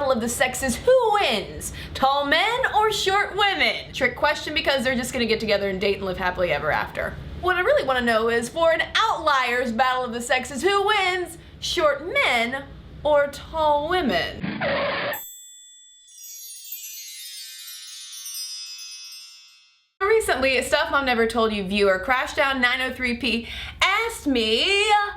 battle of the sexes, who wins? Tall men or short women? Trick question because they're just gonna get together and date and live happily ever after. What I really want to know is, for an outliers battle of the sexes, who wins? Short men or tall women? Recently, Stuff Mom Never Told You viewer Crashdown 903p asked me,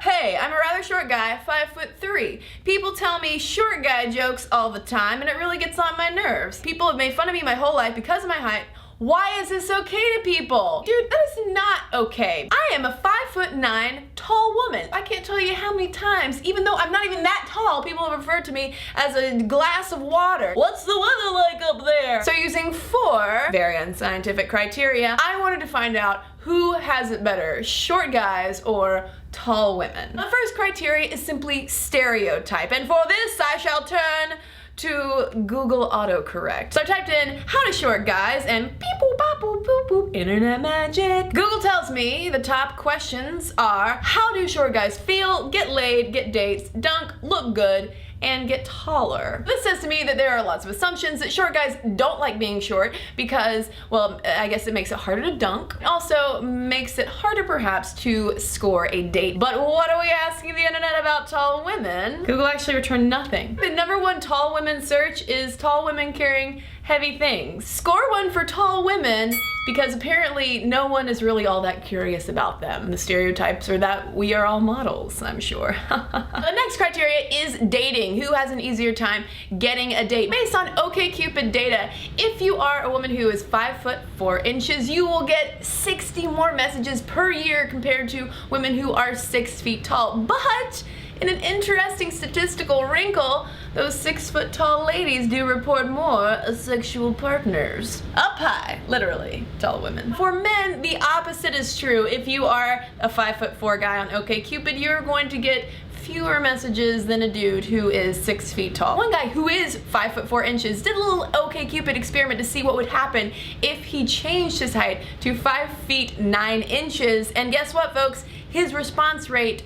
hey, I'm a rather short guy, 5'3". People tell me short guy jokes all the time and it really gets on my nerves. People have made fun of me my whole life because of my height. Why is this okay to people? Dude, that is not okay. I am a 5'9" tall woman. I can't tell you how many times, even though I'm not even that tall, people have referred to me as a glass of water. What's the weather like up there? So using 4 very unscientific criteria, I wanted to find out who has it better, short guys or tall women. The first criteria is simply stereotype, and for this I shall turn to Google autocorrect. So I typed in, how do short guys, and beep boop bop boop boop boop, internet magic. Google tells me the top questions are, how do short guys feel, get laid, get dates, dunk, look good, and get taller. This says to me that there are lots of assumptions that short guys don't like being short because, well, I guess it makes it harder to dunk. It also makes it harder perhaps to score a date. But what are we asking the internet about tall women? Google actually returned nothing. The #1 tall women search is tall women carrying heavy things. Score 1 for tall women because apparently no one is really all that curious about them. The stereotypes are that we are all models, I'm sure. The next criteria is dating. Who has an easier time getting a date? Based on OkCupid data, if you are a woman who is 5'4", you will get 60 more messages per year compared to women who are 6 feet tall. But in an interesting statistical wrinkle, those 6-foot tall ladies do report more sexual partners. Up high, literally, tall women. For men, the opposite is true. If you are a 5'4" guy on OkCupid, you're going to get fewer messages than a dude who is 6 feet tall. One guy who is 5'4" did a little OkCupid experiment to see what would happen if he changed his height to 5 feet 9 inches, and guess what, folks? His response rate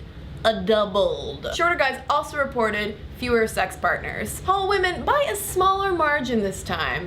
doubled. Shorter guys also reported fewer sex partners. Tall women, by a smaller margin this time,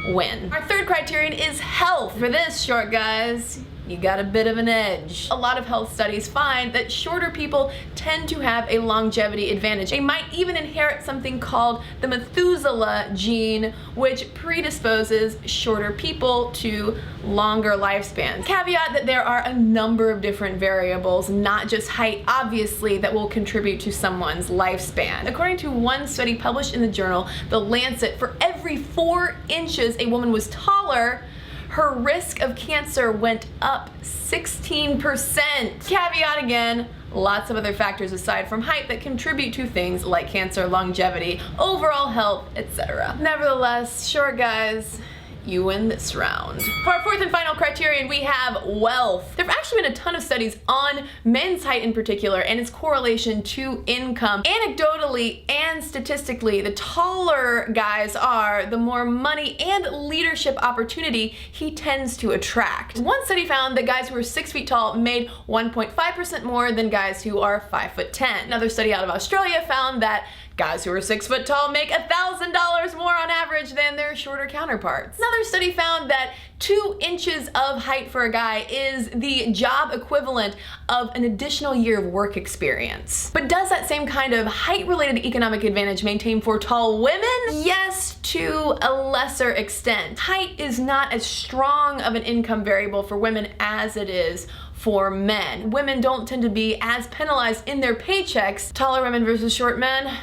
win. Our third criterion is health. For this, short guys, you got a bit of an edge. A lot of health studies find that shorter people tend to have a longevity advantage. They might even inherit something called the Methuselah gene, which predisposes shorter people to longer lifespans. Caveat that there are a number of different variables, not just height, obviously, that will contribute to someone's lifespan. According to one study published in the journal The Lancet, for every 4 inches a woman was taller, her risk of cancer went up 16%. Caveat again, lots of other factors aside from height that contribute to things like cancer, longevity, overall health, etc. Nevertheless, short guys, you win this round. For our fourth and final criterion, we have wealth. There have actually been a ton of studies on men's height in particular and its correlation to income. Anecdotally and statistically, the taller guys are, the more money and leadership opportunity he tends to attract. One study found that guys who are 6 feet tall made 1.5% more than guys who are 5'10". Another study out of Australia found that guys who are 6 foot tall make $1,000 more on average than their shorter counterparts. Another study found that 2 inches of height for a guy is the job equivalent of an additional year of work experience. But does that same kind of height-related economic advantage maintain for tall women? Yes, to a lesser extent. Height is not as strong of an income variable for women as it is for men. Women don't tend to be as penalized in their paychecks. Taller women versus short men,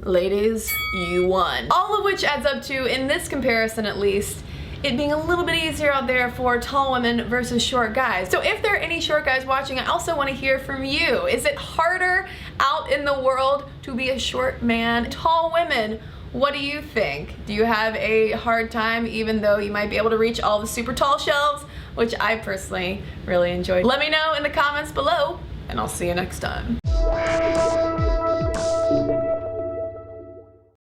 ladies, you won. All of which adds up to, in this comparison at least, it being a little bit easier out there for tall women versus short guys. So if there are any short guys watching, I also want to hear from you. Is it harder out in the world to be a short man? Tall women, what do you think? Do you have a hard time even though you might be able to reach all the super tall shelves, which I personally really enjoy? Let me know in the comments below, and I'll see you next time.